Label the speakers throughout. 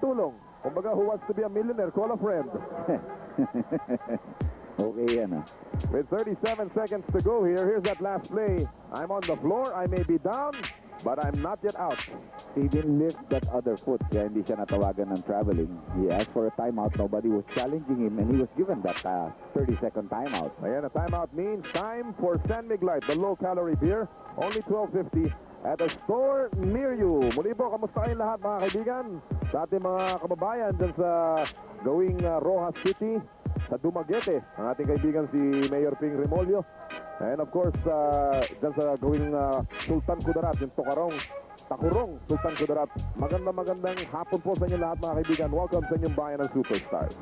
Speaker 1: tulong. Kumbaga, who wants to be a millionaire? Call a friend.
Speaker 2: Okay yan ah.
Speaker 1: With 37 seconds to go here, here's that last play. I'm on the floor, I may be down, but I'm not yet out.
Speaker 2: He didn't lift that other foot, kaya hindi siya natawagan ng traveling. He asked for a timeout, nobody was challenging him, and he was given that 30-second timeout.
Speaker 1: Ayan, a timeout means time for San Mig Light, the low-calorie beer. Only $12.50 at a store near you. Muli po, kamusta kayong lahat mga kaibigan? Sa ating mga kababayan dyan sa gawing Rojas City, sa Dumaguete, ang ating kaibigan si Mayor Ping Remolyo. And of course, dyan sa gawing Sultan Kudarat, yung Takurong Sultan Kudarat. Magandang hapon po sa inyo lahat mga kaibigan. Welcome sa inyong bayan ng Superstars.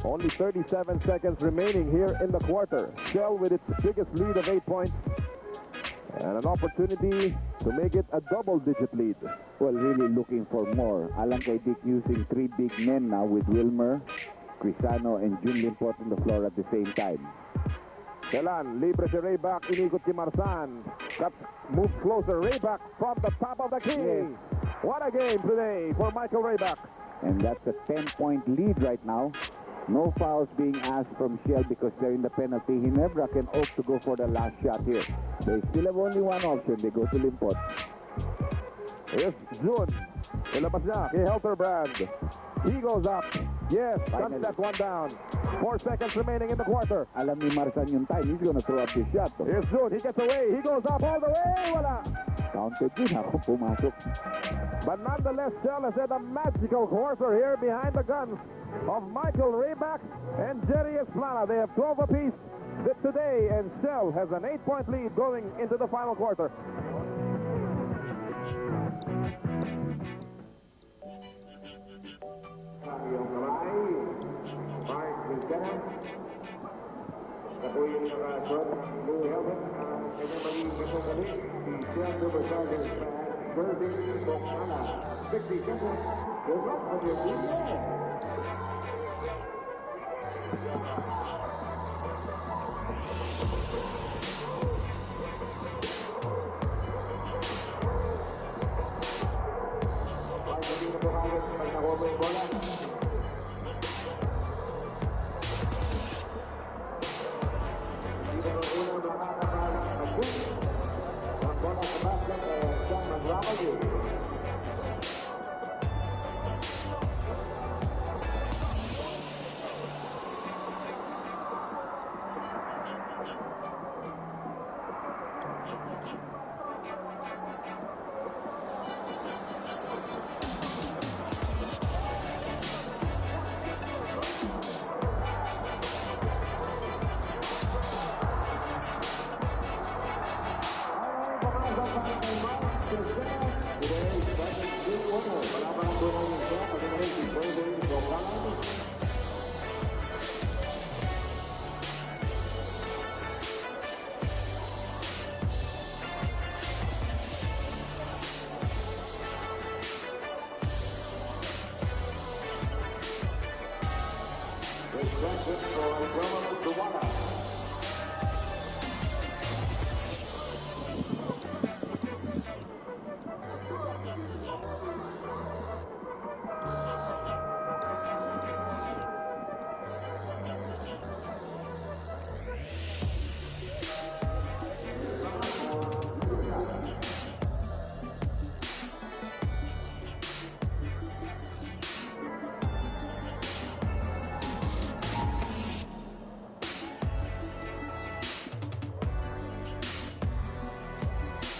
Speaker 1: Only 37 seconds remaining here in the quarter. Shell with its biggest lead of 8 points. And an opportunity to make it a double-digit lead.
Speaker 2: Well, really looking for more. Alam kay Dick using 3 big men now with Wilmer, Crisano, and Jun Limpot on the floor at the same time.
Speaker 1: Kelan, libre si Rayback, inikot si Marsan. That moves closer, Rayback from the top of the key. Yes. What a game today for Michael Rayback.
Speaker 2: And that's a 10-point lead right now. No fouls being asked from Shell because they're in the penalty. Ginebra can opt to go for the last shot here. They still have only one option. They go to Limpot.
Speaker 1: Here's June. Ilabas niya kay Helterbrand. He goes up. Yes, cuts that one down. 4 seconds remaining in the quarter.
Speaker 2: Alam ni Marsan yung time. He's gonna throw up this shot.
Speaker 1: Here's June. He gets away. He goes up all the way. Wala.
Speaker 2: Counted din ako pumasok.
Speaker 1: But nonetheless, Shell has had a magical quarter here behind the guns of Michael Rayback and Jerry Esplana. They have 12 apiece today, and Shell has an 8-point lead going into the final quarter.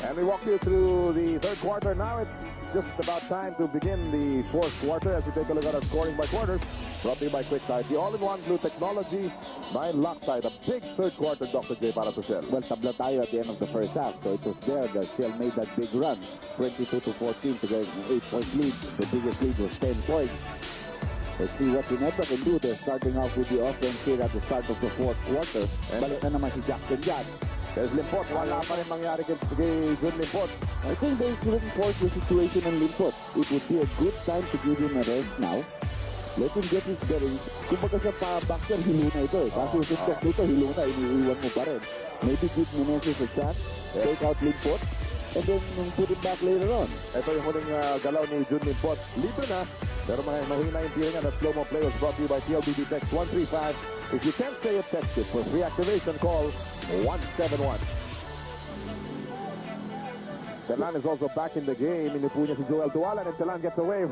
Speaker 1: And we walk you through the third quarter. Now it's just about time to begin the fourth quarter as we take a look at our scoring by quarters. Brought to you by QuickTime, the all-in-one glue technology by Loctite. A big third quarter, Dr. J, para to Shell.
Speaker 2: Well, tabla tayo at the end of the first half. So it was there that Shell made that big run. 22-14 to get an 8-point lead. The biggest lead was 10 points. Let's see what Ginebra can do. They're starting off with the offense here at the start of the fourth quarter. Balik na naman si Jackson dyan.
Speaker 1: There's Limpot. Wala pa rin mangyari kay Jun Limpot.
Speaker 2: I think they shouldn't force the situation on Limpot. It would be a good time to give him a rest now. Let him get his bearings. Kumbaga sa boxer, hiluna ito eh. Kaso sintek dito, hiluna, iniiwan mo pa rin. Maybe give Meneses a shot. Take out Limpot. and then put it back later on.
Speaker 1: Ito yung huling galaw ni Jun Limpot. Libre na. Pero mga mahina yung tira nga. That slow-mo play was brought to you by TLBB Text 135. If you can't say it, text it. For free activation, call 171. Telan is also back in the game. Inipo niya si Joel Tualan and Telan gets a wave.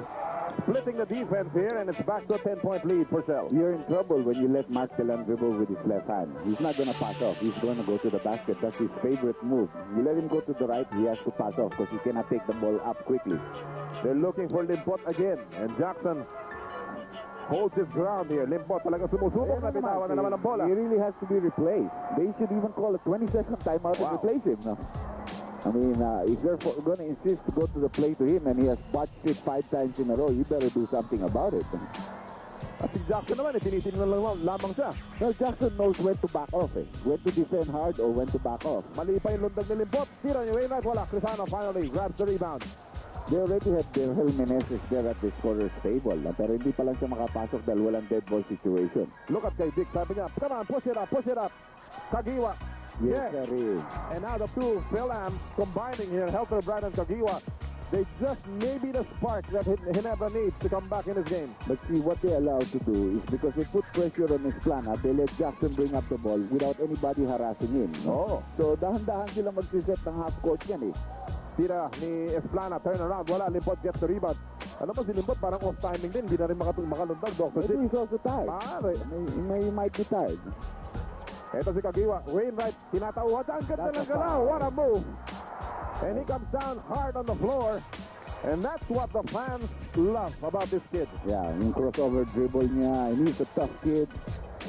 Speaker 1: Splitting the defense here and it's back to a 10-point lead for Shell.
Speaker 2: You're in trouble when you let Mark Telan dribble with his left hand. He's not going to pass off. He's going to go to the basket. That's his favorite move. You let him go to the right, he has to pass off because he cannot take the ball up quickly.
Speaker 1: They're looking for Limpot again. And Jackson holds his ground here. Limpot talaga sumusubok na bitawan na naman ang bola.
Speaker 2: He really has to be replaced. They should even call a 20-second timeout and replace him. No? I mean, if they're going to insist to go to the play to him and he has botched it 5 times in a row, you better do something about it.
Speaker 1: At si Jackson naman, tinitin na lamang siya.
Speaker 2: Well, Jackson knows when to back off. When to defend hard or when to back off.
Speaker 1: Mali pa yung lundag ni Limpot. Tira ni Wainwright, wala. Crisano finally grabs the rebound.
Speaker 2: They already had their Meneses there at the scorer's table. Pero hindi pa lang siya makapasok dahil walang dead ball situation.
Speaker 1: Look at kay Dick, sabi niya, come on, push it up, push it up. Caguioa.
Speaker 2: Yes, sir.
Speaker 1: And now the two Phil-Am combining here, Helter Brand and Caguioa. They just maybe the spark that Ginebra needs to come back in his game.
Speaker 2: But see, what they're allowed to do is because they put pressure on Esplana, they let Jackson bring up the ball without anybody harassing him.
Speaker 1: Oh.
Speaker 2: So dahan-dahan sila magsiset ng half court yan eh.
Speaker 1: Tira ni Esplana, turn around, wala. Limpot gets the rebound. Ano ba si Limpot? Parang off-timing din. Hindi na rin makalundag, Dr.
Speaker 2: Maybe he's also tired. He might be tired.
Speaker 1: Ito si Caguioa. Wainwright, tinatawad. Ang ganda ng galaw. What a move. And he comes down hard on the floor. And that's what the fans love about this kid.
Speaker 2: Yeah, yung crossover dribble niya. He's a tough kid.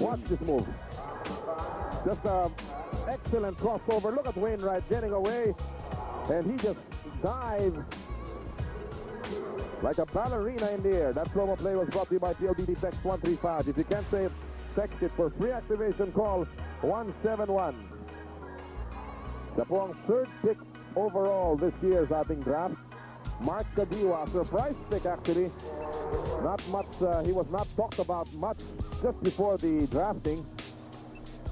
Speaker 1: Watch this move. Just an excellent crossover. Look at Wainwright getting away. And he just dives like a ballerina in the air. That slow-mo play was brought to you by TLDD Text 135. If you can't say it, text it for free activation. Call 171. Siya po ang third pick overall this year's ating draft. Mark Caguioa, surprise pick actually. Not much, he was not talked about much just before the drafting.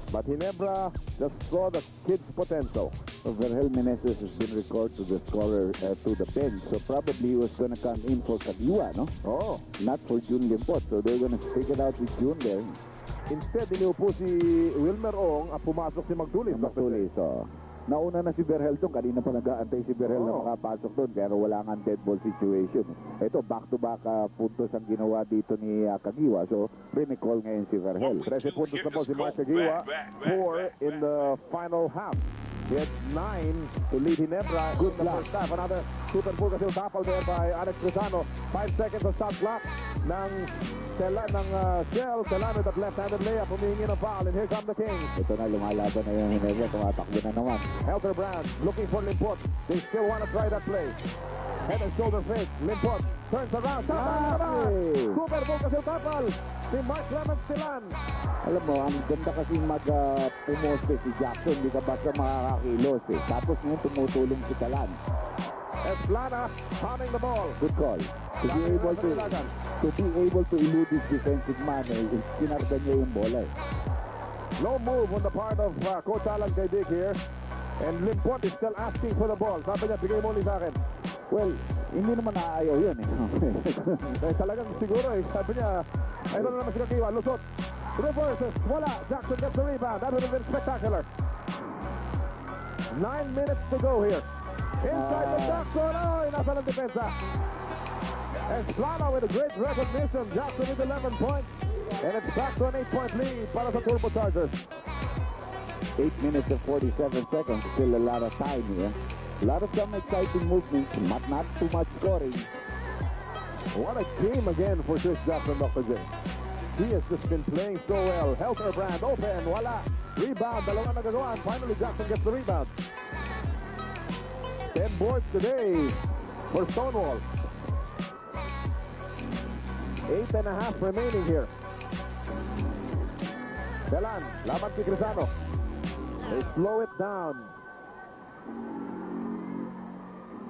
Speaker 1: But Ginebra just saw the kid's potential.
Speaker 2: So Vergel Meneses has been recalled to the scorer to the bench. So probably he was going to come in for Caguioa, no?
Speaker 1: Oh.
Speaker 2: Not for Jun Limpot. So they're going to stick it out with Jun there.
Speaker 1: Instead, iniupo si Wilmer Ong at pumasok si Magtulis.
Speaker 2: Magtulis, so. Nauna na si Vergel doon. Kanina pa nag-aantay si Vergel na makapasok doon. Pero wala nga dead ball situation. Ito, back-to-back puntos ang ginawa dito ni Caguioa. So, re-recall ngayon si Vergel.
Speaker 1: 13 puntos na po si Mark Caguioa. 4 in the final half. He had 9 to lead Ginebra. Good luck. First half. Another super full kasi tapal there by Alex Crisano. 5 seconds of shot clock ng Shell. Telan with that left-handed layup. Humihingi ng foul. And here come the Kings.
Speaker 2: Ito na, lumalaban na yung Ginebra. Tumatakbo na naman.
Speaker 1: Helter Brand looking for Limpot. They still want to try that play. Head and shoulder fake. Limpot turns around. Super full kasi tapal. Si Mark Clemens Telan.
Speaker 2: Alam mo, ang ganda kasi pumoste si Jackson. Hindi ka basta makakakilos eh. Tapos ngayon tumutulong si Telan.
Speaker 1: Esplana pounding the ball.
Speaker 2: Good call. To be able to elude his defensive man, kinarga niya yung bola eh.
Speaker 1: No move on the part of Coach Alan kay Dick here. And Limpot is still asking for the ball. Sabi niya, bigay mo ulit sa akin.
Speaker 2: Well, hindi naman naayaw yun eh.
Speaker 1: Eh, talagang siguro eh. Sabi niya, ito na naman si Caguioa. Lusot. Reverses. Wala. Jackson gets the rebound. That would have been spectacular. 9 minutes to go here. Inside the Jackson. Oh, nasa ng depensa. Esplana with a great recognition. Jackson with 11 points. And it's back to an 8-point lead para sa Turbochargers.
Speaker 2: 8 minutes and 47 seconds. Still a lot of time here. A lot of some exciting movements. Not too much scoring.
Speaker 1: What a game again for Chris Jackson, Dr. J. He has just been playing so well. Helter Brand open. Wala. Rebound. Dalawang nagagawa. And finally, Jackson gets the rebound. 10 boards today for Stonewall. 8.5 remaining here. Telan, laban kay Crisano. They slow it down.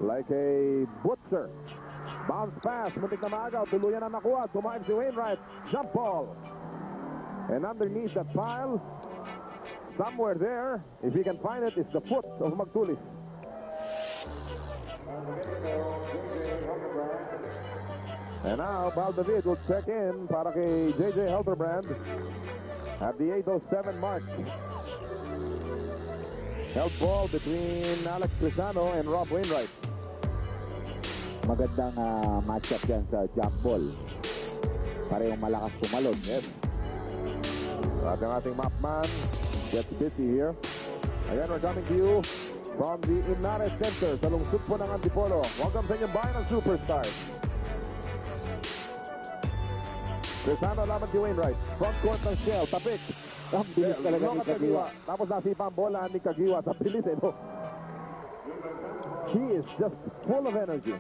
Speaker 1: Like a butcher. Bounce pass, muntik na maagaw, tuluyan na nakuha. Tumain si Wainwright. Jump ball. And underneath that pile, somewhere there, if he can find it, is the foot of Magtulis. And now, Baldavid will check in para kay JJ Helterbrand at the 8:07 mark. Held ball between Alex Crisano and Rob Wainwright.
Speaker 2: Magandang matchup yan sa jump ball. Parehong malakas pumalon.
Speaker 1: Yes. At ang ating mapman gets busy here. Again, we're coming to you from the Inares Center sa lungsod po ng Antipolo. Welcome sa inyong bayan ng Superstars. Crisano laban kay Wainwright. Front court ng Shell. Tapik.
Speaker 2: Ang bilis talaga ni Caguioa.
Speaker 1: Tapos nasipa ang bola ni Caguioa sa bilis. No? He is just full of energy.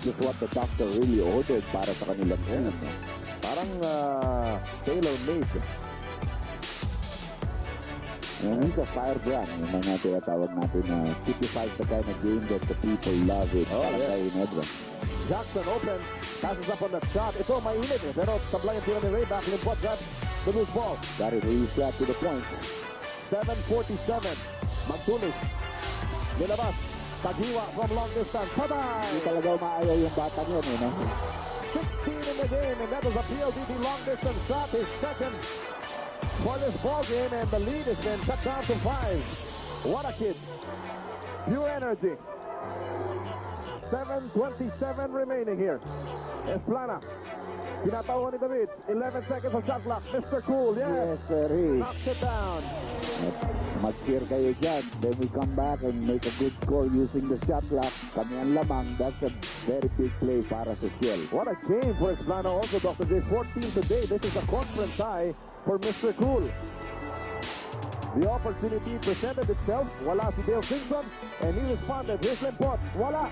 Speaker 2: Just what the doctor really ordered para sa kanilang team.
Speaker 1: Parang tailor-made.
Speaker 2: He's a firebrand. Yung mga tinatawag natin na typifies the kind of game that the people love it. Para kay Ginebra.
Speaker 1: Jackson open, passes up on that shot. Ito, mainit eh. Pero sablay ang tira ni Ray. Back Limpot got the loose ball.
Speaker 2: Got it really flat to the point.
Speaker 1: 7:47. Magtulis. Nilabas. Caguioa from long distance. Patay!
Speaker 2: Hindi talaga umaayaw yung batang yun, eh, no?
Speaker 1: 16 in the game, and that was a PLDT long distance shot. His second for this ball game, and the lead has been cut down to 5. What a kid. Pure energy. 7:27 remaining here. Esplana. Tinatawa ni David. 11 seconds of shot clock. Mr. Cool, yes.
Speaker 2: Yes, sir.
Speaker 1: Knocks it down.
Speaker 2: Mag-cheer kayo dyan. Then we come back and make a good score using the shot clock. Kami ang lamang. That's a very big play para sa Shell.
Speaker 1: What a game for Esplana also, Dr. J. 14 today. This is a conference high for Mr. Cool. The opportunity presented itself. Wala si Dale Simpson, and he responded. Here's Limpot. Wala.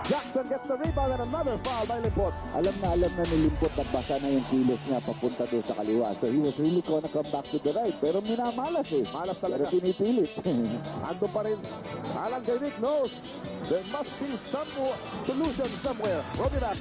Speaker 1: Jackson gets the rebound and another foul by Limpot.
Speaker 2: Alam na ni Limpot na basa na yung kilos niya papunta doon sa kaliwa. So he was really gonna come back to the right. Pero minamalas eh.
Speaker 1: Malas talaga.
Speaker 2: Pero pinipilit.
Speaker 1: Ando pa rin. Alan Derrick knows there must be some solution somewhere. We'll be back.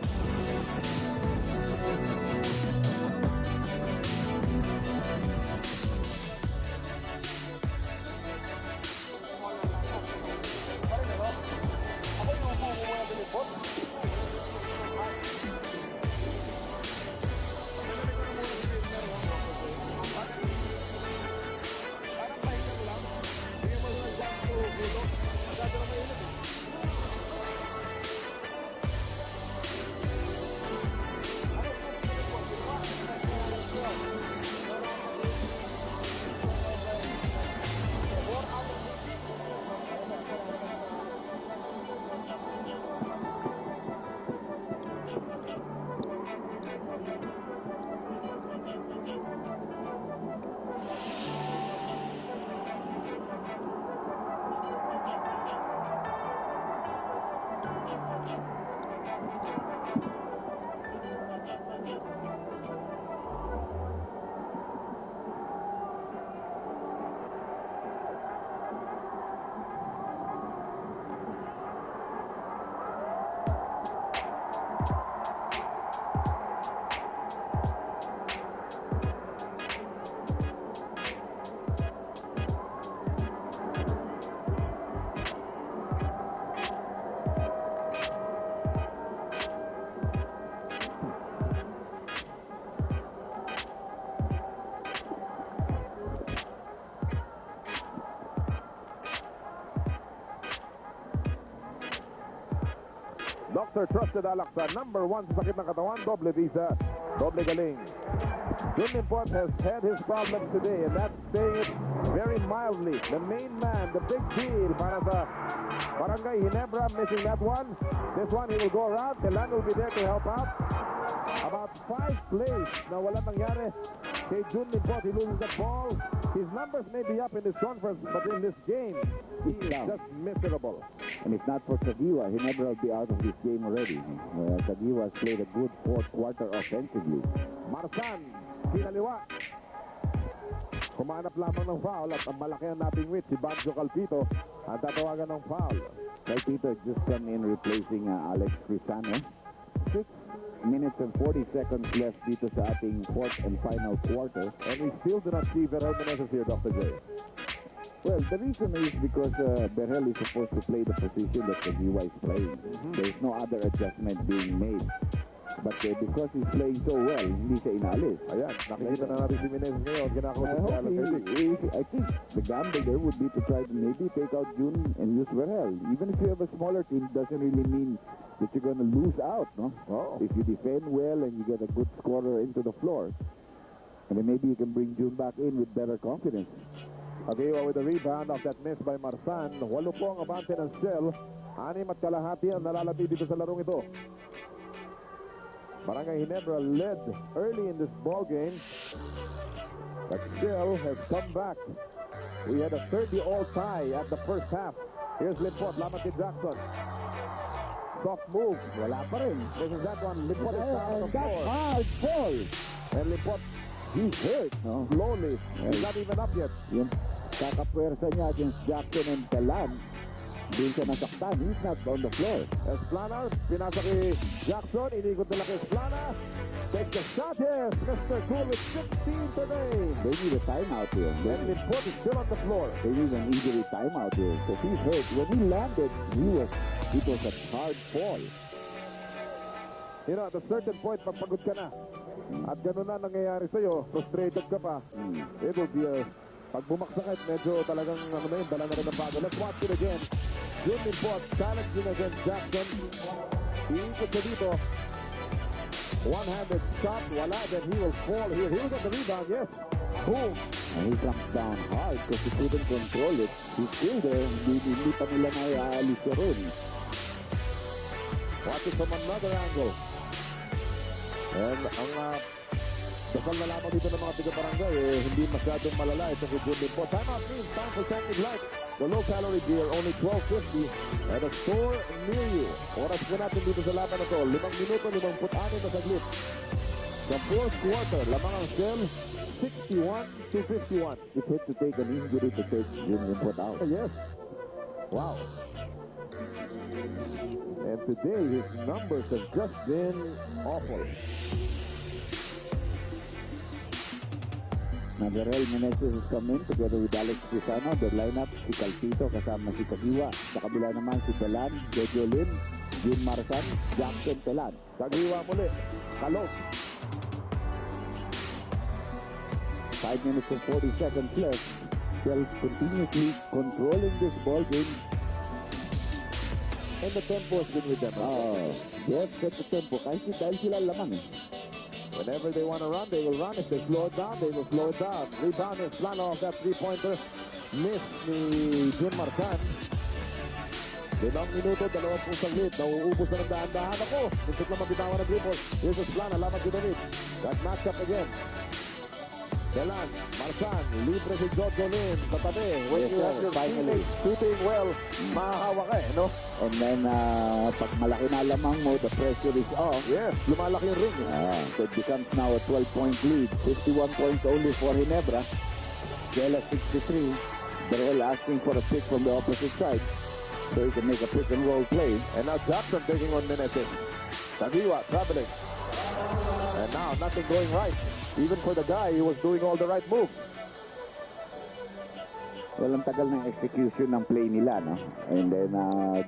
Speaker 1: Dr. Trusted Alaksa, number 1 sa sakit ng katawan, doble visa, doble galing. Jun Limpot has had his problems today, and that's saying it very mildly. The main man, the big deal para sa Barangay Ginebra, missing that one. This one, he will go around. Kelan will be there to help out. About 5 plays na wala nangyari kay Jun Limpot. He loses the ball. His numbers may be up in this conference, but in this game, he is just miserable.
Speaker 2: And if not for Caguioa, Ginebra will be out of this game already. Caguioa has played a good fourth quarter offensively.
Speaker 1: Marsan, kinaliwa. Kumanap lamang ng foul at ang malaki ang nating wit, si Banjo Calpito, ang tatawagan ng foul.
Speaker 2: Calpito just come in replacing Alex Crisano. 6 minutes and 40 seconds left dito sa ating fourth and final quarter.
Speaker 1: And we still do not see Veral Meneses here, Dr. J.
Speaker 2: Well, the reason is because Berhel is supposed to play the position that Caguioa is playing. There's no other adjustment being made. But because he's playing so well, hindi siya inalis.
Speaker 1: Ayan, nakikita na natin si Meneses ngayon. Ginakausap
Speaker 2: I
Speaker 1: si
Speaker 2: hope
Speaker 1: Alan David.
Speaker 2: I think the gamble there would be to try to maybe take out June and use Berhel. Even if you have a smaller team, doesn't really mean that you're going to lose out, no?
Speaker 1: Oh.
Speaker 2: If you defend well and you get a good scorer into the floor, and then maybe you can bring June back in with better confidence.
Speaker 1: Caguioa with the rebound of that miss by Marsan. 8 po ang abante ng Shell. 6 at kalahati ang nalalati dito sa larong ito. Barangay Ginebra led early in this ball game, but Shell has come back. We had a 30-all tie at the first half. Here's Limpot, laban kay Jackson. Soft move, wala pa rin. This is that one, Limpot is down on the floor.
Speaker 2: Hard fall.
Speaker 1: And Limpot,
Speaker 2: He's hurt, no?
Speaker 1: slowly, he's not even up yet.
Speaker 2: Yung kakapwersa niya against Jackson and Talan, doon siya nasaktan. He's not on the floor.
Speaker 1: Esplana, pinasa kay Jackson, inikot nila kay Esplana. Takes the shot, yes, Mr. Cool with 16 today.
Speaker 2: They need a timeout here.
Speaker 1: And Limpot is still on the floor.
Speaker 2: They need an injury timeout here. So he's hurt. When he landed, it was a hard fall.
Speaker 1: You know, at a certain point, pagpagod ka na. At gano'n na nangyayari sa'yo, frustrated ka pa. It will be a... Pag bumaksakit, medyo talagang ano na yun, dala na rin ang bago. Let's watch it again. Jim Limpot challenging against Jackson. Iikot siya dito. One-handed shot, wala. Then he will fall here. He will get the rebound, yes. Boom.
Speaker 2: And he comes down hard because he couldn't control it. He's still there. Hindi pa nila naiaalis siya rin.
Speaker 1: Watch it from another angle. And ang dasal na lamang dito ng mga tiga-barangay, hindi masyadong malala ito si Jim Limpot. Time out means time for Sandwich Light. The low-calorie beer, only $12.50 at a store near you. Oras ko natin dito sa laban na to. 5 minuto, 56 na saglit. The fourth quarter, lamang ang Shell, 61-51.
Speaker 2: It had to take an injury to take Jim Limpot out.
Speaker 1: Yes. Wow. And today, his numbers have just been awful.
Speaker 2: Nagarel Meneses has come in together with Alex Pisano. Their lineup, si Calcito kasama si Caguioa. Sa kabila naman si Telan, Jojo Lim, Jun Marsan, Jackson Telan.
Speaker 1: Caguioa muli. Kalog.
Speaker 2: 5 minutes and 40 seconds left. Still continuously controlling this ball game.
Speaker 1: And the tempo has been with them.
Speaker 2: Yes, set the tempo. Kasi dahil sila lamang eh.
Speaker 1: Whenever they want to run, they will run. If they slow it down, they will slow it down. Rebound is Plano off that three-pointer. Miss ni Jun Marsan. 2 minuto, 20 saglit. Nauubos na ng dahan-dahan ako. Minsit lang mabitawan ng dribble. Here's Esplana, laban si David. That matchup again. Telan, Marsan, libre si Jojo Lim. Tatabi, when
Speaker 2: Yes,
Speaker 1: you have
Speaker 2: sir.
Speaker 1: your
Speaker 2: Finally.
Speaker 1: teammates shooting well, mahahawa ka eh, no?
Speaker 2: And then, pag malaki na lamang mo, the pressure is off.
Speaker 1: Yes, lumalaki yung ring.
Speaker 2: So it becomes now a 12-point lead. 51 points only for Ginebra. Jella 63. Berhel asking for a pick from the opposite side. So he can make a pick and roll play.
Speaker 1: And now Jackson taking on Meneses. Caguioa traveling. And now nothing going right. Even for the guy, he was doing all the right moves.
Speaker 2: Well, ang tagal ng execution ng play nila, no? And then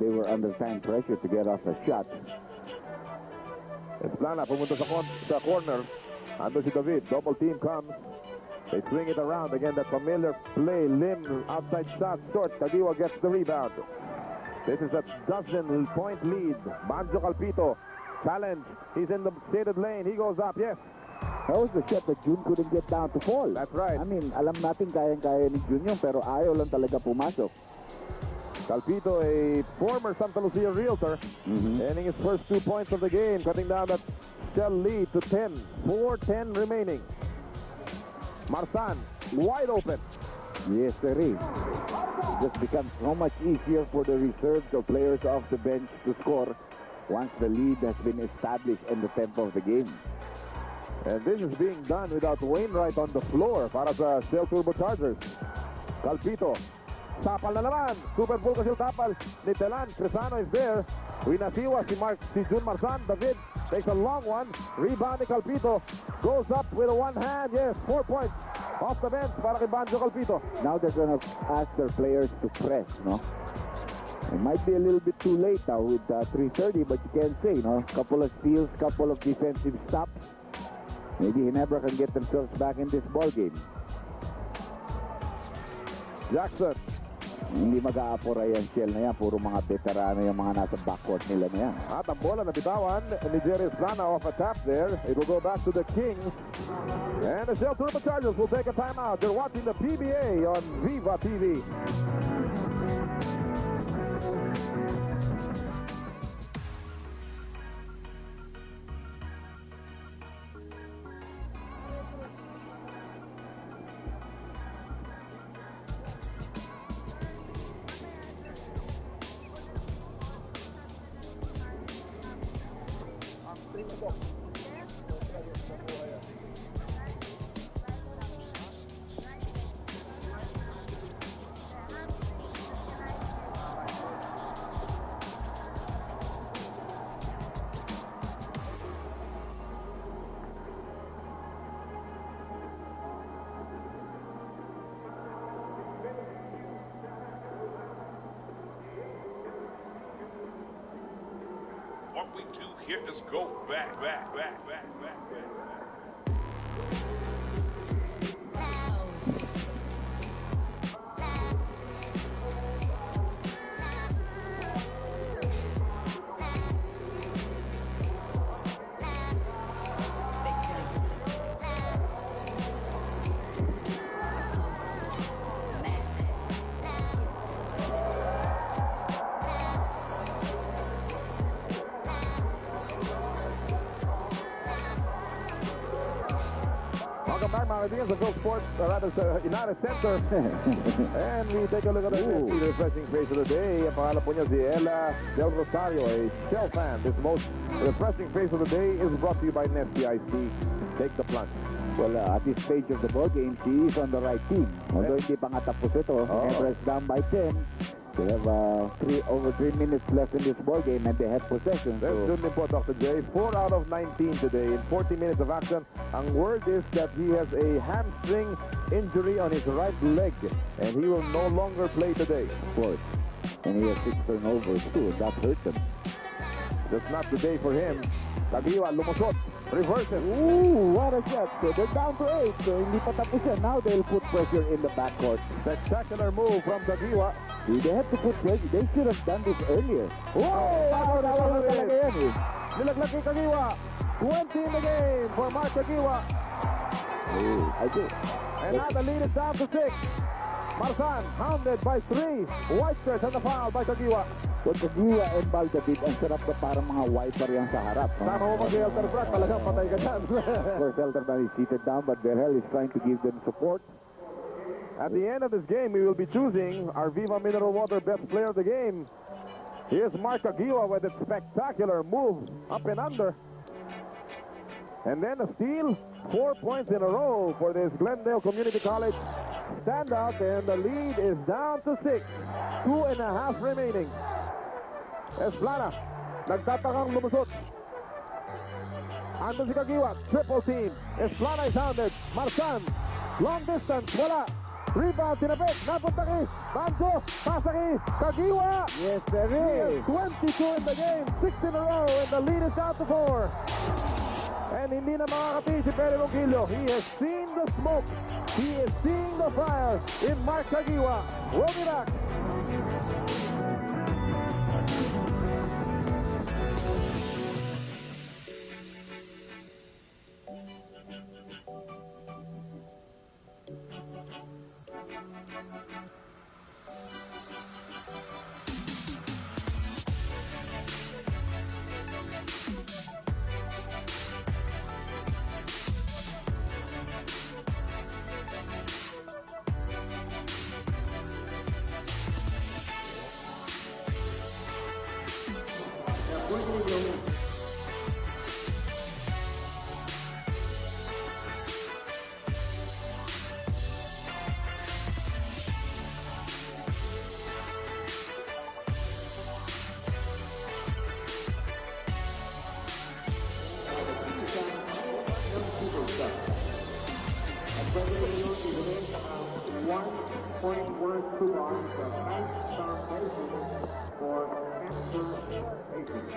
Speaker 2: they were under time pressure to get off a shot.
Speaker 1: Esplana pumunta sa corner. Ando si David. Double team comes. They swing it around. Again, that familiar play. Lim outside shot short. Caguioa gets the rebound. This is a 12-point lead. Banjo Calpito. Challenge. He's in the shaded lane. He goes up. Yes.
Speaker 2: That was the shot that June couldn't get down to fall.
Speaker 1: That's right.
Speaker 2: I mean, alam natin kayang-kaya ni June yun, pero ayaw lang talaga pumasok.
Speaker 1: Calpito, a former Santa Lucia realtor, ending his first 2 points of the game, cutting down that Shell lead to 10. 4:10 remaining. Marsan, wide open.
Speaker 2: Yes, sir. It just becomes so much easier for the reserves or players off the bench to score once the lead has been established in the tempo of the game.
Speaker 1: And this is being done without Wainwright on the floor para sa Shell Turbochargers. Calpito, tapal na naman. Super Bowl kasi tapal ni Telan. Cresano is there. Winasiwa si Jun Marsan. David takes a long one. Rebound ni Calpito. Goes up with a one hand. Yes, 4 points. Off the bench para kay Banjo Calpito.
Speaker 2: Now they're gonna ask their players to press, no? It might be a little bit too late now with 3:30, but you can't say, no? Couple of steals, couple of defensive stops. Maybe Ginebra can get themselves back in this ball game.
Speaker 1: Jackson.
Speaker 2: Hindi mag-aapura yung shell na yan. Puro mga veterano yung mga nasa backcourt nila na yan.
Speaker 1: At ang bola na bitawan ni Jerry Plana off a tap there. It will go back to the Kings. And the Shell Turbochargers will take a timeout. They're watching the PBA on Viva TV.
Speaker 3: What we do here is go back.
Speaker 1: Welcome back, mga kaibigan, sa Go Sports, rather sa United Center. And we take a look at the refreshing face of the day. Ang pangalan po niya si Ella Del Rosario, a Shell fan. This most refreshing face of the day is brought to you by Nesty Ice Tea. Take the plunge.
Speaker 2: Well, at this stage of the ball game, she is on the right team. Although hindi pa nga tapos ito. Ginebra is down by 10. They have over 3 minutes left in this ball game and they have possession.
Speaker 1: That's good po, Dr. J. 4 out of 19 today in 40 minutes of action. Ang word is that he has a hamstring injury on his right leg and he will no longer play today.
Speaker 2: Of course. And he has 6 turnovers too. That hurt them.
Speaker 1: That's not the day for him. Caguioa, lumusot. Reverses.
Speaker 2: Ooh, what a shot. So they're down to 8. So hindi pa tapos yan. Now they'll put pressure in the backcourt.
Speaker 1: Spectacular move from Caguioa.
Speaker 2: They have to put pressure. They should have done this earlier.
Speaker 1: Whoa!
Speaker 2: Talaga yan eh.
Speaker 1: Nilaglag kay Caguioa. 20 in the game for Mark Caguioa.
Speaker 2: I do.
Speaker 1: And now the lead is down to 6. Marsan hounded by 3. White shirt and the foul by Caguioa.
Speaker 2: Well, Caguioa and Baldabit, ang sarap na parang mga wiper yan sa harap.
Speaker 1: Sama mo mag Elter Brad, talagang patay ka dyan.
Speaker 2: Of course, Elterman is seated down, but Berhel is trying to give them support.
Speaker 1: At the end of this game, we will be choosing our Viva Mineral Water best player of the game. Here's Mark Caguioa with a spectacular move up and under. And then a steal, 4 points in a row for this Glendale Community College standout, and the lead is down to 6. 2.5 remaining. Esplana, nagtatakang lumusot. Ando si Caguioa, triple team. Esplana is hounded. Marsan, long distance, wala. Rebound, tinapit, napunta kay Banjo, pasa kay Caguioa.
Speaker 2: Yes, there is.
Speaker 1: 22 in the game, 6 in a row, and the lead is down to 4. And hindi na makakati si Perry Ronquillo. He has seen the smoke. He is seeing the fire in Mark Caguioa. We'll be back.
Speaker 4: point was Sudan, the nice foundation for cancer patients.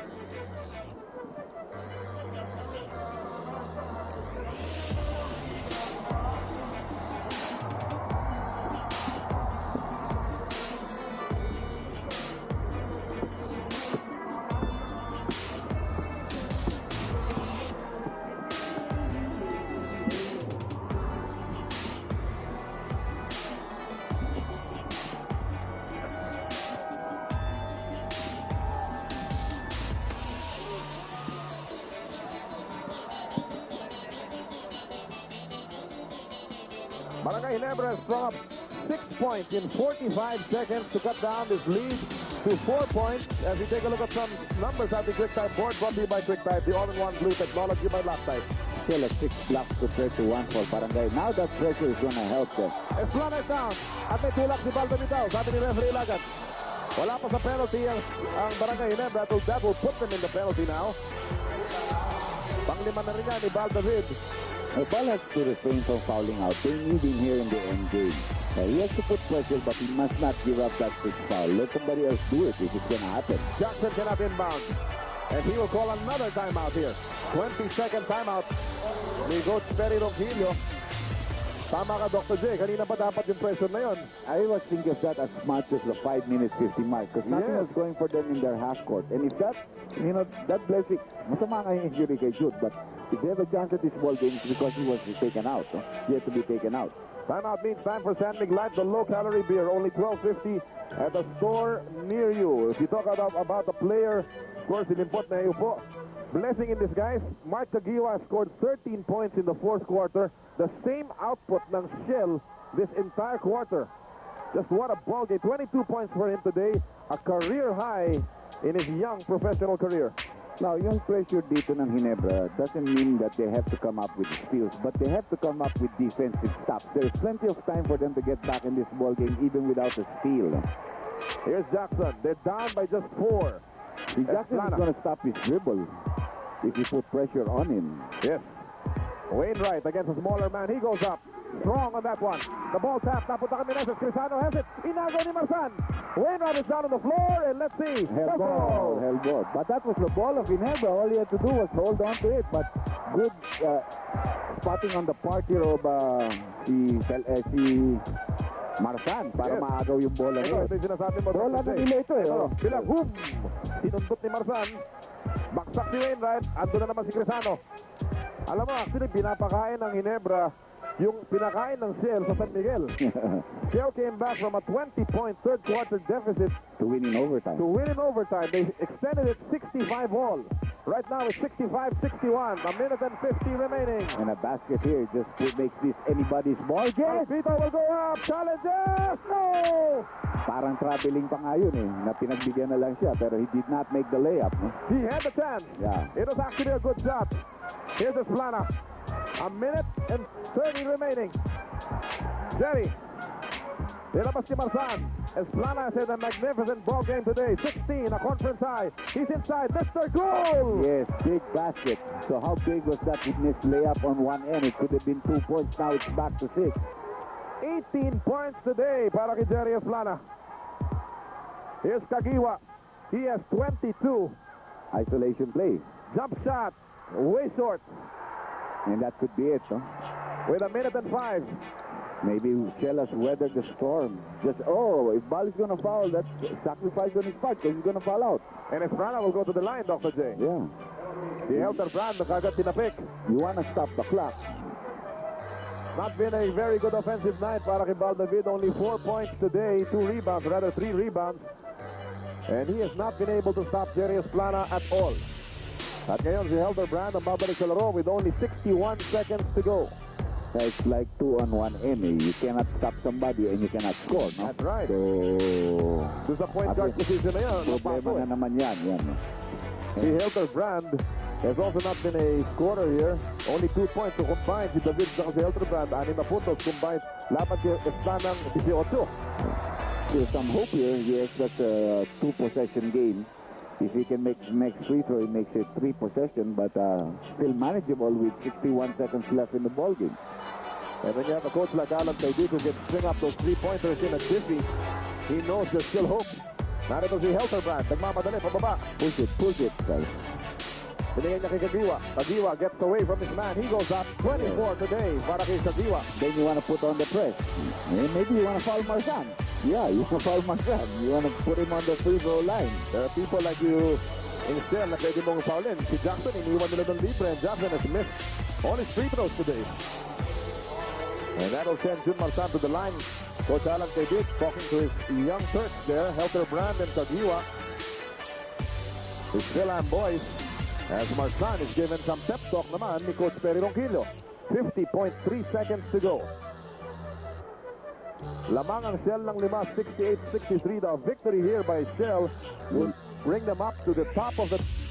Speaker 1: Barangay Ginebra has strung up 6 points in 45 seconds to cut down this lead to 4 points. As we take a look at some numbers at the Quick Type board, brought to you by Quick Type, the all-in-one blue technology by Black Type.
Speaker 2: Still a 6 blocks compared to 1 for Barangay. Now that pressure is going to help them.
Speaker 1: Esplana is down at may tulak si Baldo Bitaw. Sabi ni referee Lagat, wala pa sa penalty ang Barangay Ginebra. That will put them in the penalty now. Panglima na rin yan ni Baldo Vid.
Speaker 2: The ball has to refrain from fouling out. They need him here in the end game. He has to put pressure, but he must not give up that quick foul. Let somebody else do it if it's going to happen.
Speaker 1: Jackson cannot inbound. And he will call another timeout here. 20-second timeout. Ni Coach Perry Ronquillo. Tama ka, Dr. J. Kanina pa dapat yung pressure na yun.
Speaker 2: I was thinking of that as much as the 5 minutes 50 mark because nothing was going for them in their half court. And if that, that blessing, masama nga yung injury kay Jude, but if they have a chance at this ball game, it's because he was taken out. He had to be taken out.
Speaker 1: Timeout means time for San Mig Light, the low-calorie beer. Only $12.50 at a store near you. If you talk about the player, of course, inimpot na iyo po. Blessing in disguise, Mark Caguioa scored 13 points in the fourth quarter. The same output ng Shell this entire quarter. Just what a ball game. 22 points for him today. A career high in his young professional career.
Speaker 2: Now, yung pressure dito ng Ginebra doesn't mean that they have to come up with steals, but they have to come up with defensive stops. There's plenty of time for them to get back in this ball game even without a steal.
Speaker 1: Here's Jackson. They're down by just 4.
Speaker 2: Jackson is going to stop his dribble if you put pressure on him.
Speaker 1: Yes. Wainwright against a smaller man. He goes up. Strong on that one. The ball tap. Napunta kami Meneses. Crisano has it. Inago ni Marsan. Wainwright is down on the floor. And let's see.
Speaker 2: Hell ball. But that was the ball of Ginebra. All he had to do was hold on to it. But good spotting on the part here of si Marsan para maagaw yung bola.
Speaker 1: Ito yung sinasabi mo.
Speaker 2: Bola na nila ito eh.
Speaker 1: Bilang boom. Sinundot ni Marsan. Baksak si Wainwright. Ando na naman si Crisano. Alam mo, actually, pinapakain ng Ginebra yung pinakain ng Shell sa San Miguel. Shell came back from a 20-point third-quarter deficit
Speaker 2: to win in overtime.
Speaker 1: They extended it 65 all. Right now, it's 65-61. A minute and 50 remaining.
Speaker 2: And a basket here just makes this anybody's ball game.
Speaker 1: Vito will go up. Challenges! No!
Speaker 2: Parang traveling pa nga yun eh, na pinagbigyan na lang siya, pero he did not make the layup. No?
Speaker 1: He had the chance.
Speaker 2: Yeah.
Speaker 1: It was actually a good shot. Here's Esplana. A minute and 30 remaining. Jerry. Nilabas si Marsan. Esplana has had a magnificent ball game today. 16, a conference high. He's inside. Mr. Goal!
Speaker 2: Yes, big basket. So how big was that missed layup on one end? It could have been 2 points. Now it's back to 6.
Speaker 1: 18 points today para kay Jerry Esplana. Here's Caguioa. He has 22.
Speaker 2: Isolation play.
Speaker 1: Jump shot. Way short.
Speaker 2: And that could be it, huh?
Speaker 1: With a minute and 5.
Speaker 2: Maybe Shell has weathered the storm. Just, if Ball is going to foul, that's sacrifice on his part because he's going to foul out.
Speaker 1: And Esplana will go to the line, Dr. J.
Speaker 2: Yeah.
Speaker 1: Si Helter Brand, kagad tinapik.
Speaker 2: You want to stop the clock.
Speaker 1: Not been a very good offensive night para kay Baldavid. Only 4 points today, 2 rebounds, rather 3 rebounds. And he has not been able to stop Jerry Esplana at all. At ngayon, si Helter Brand ang babalik sa laro with only 61 seconds to go.
Speaker 2: It's like 2-on-1 end. You cannot stop somebody and you cannot score, no?
Speaker 1: That's right.
Speaker 2: So,
Speaker 1: doon sa point guard position na yan.
Speaker 2: problema na naman yan. No?
Speaker 1: Si Helter Brand has also not been a scorer here. Only 2 points to combine. Si David sa si Helter Brand, 6 na puntos combined. Laban si Esplanang 18.
Speaker 2: There's some hope here. Yes, that's a 2-possession game. If he can make the next free throw, he makes it 3 possession, but still manageable with 61 seconds left in the ball game.
Speaker 1: And when you have a coach like Alan Taidik who can string up those three-pointers in a jiffy, he knows there's still hope. Narito si Helterbrand, nagmamadali, pababa.
Speaker 2: Push it, guys.
Speaker 1: Binigay niya kay Caguioa. Caguioa gets away from his man. He goes up 24 today para kay Caguioa.
Speaker 2: Then you want to put on the press. Maybe you want to foul Marsan. Yeah, you want to foul Marsan. You want to put him on the free throw line.
Speaker 1: There are people like you instead na pwede mong foulin. Si Jackson, iniwan nila ng libre, and Jackson has missed all his free throws today. And that'll send Jun Marsan to the line. Coach Alan Taidik talking to his young Turks there, Helterbrand and Caguioa. His Philam boys, as Marsan is given some pep talk naman ni Coach Perry Ronquillo. 50.3 seconds to go. Lamang ang Shell ng 5, 68-63. The victory here by Shell will bring them up to the top of the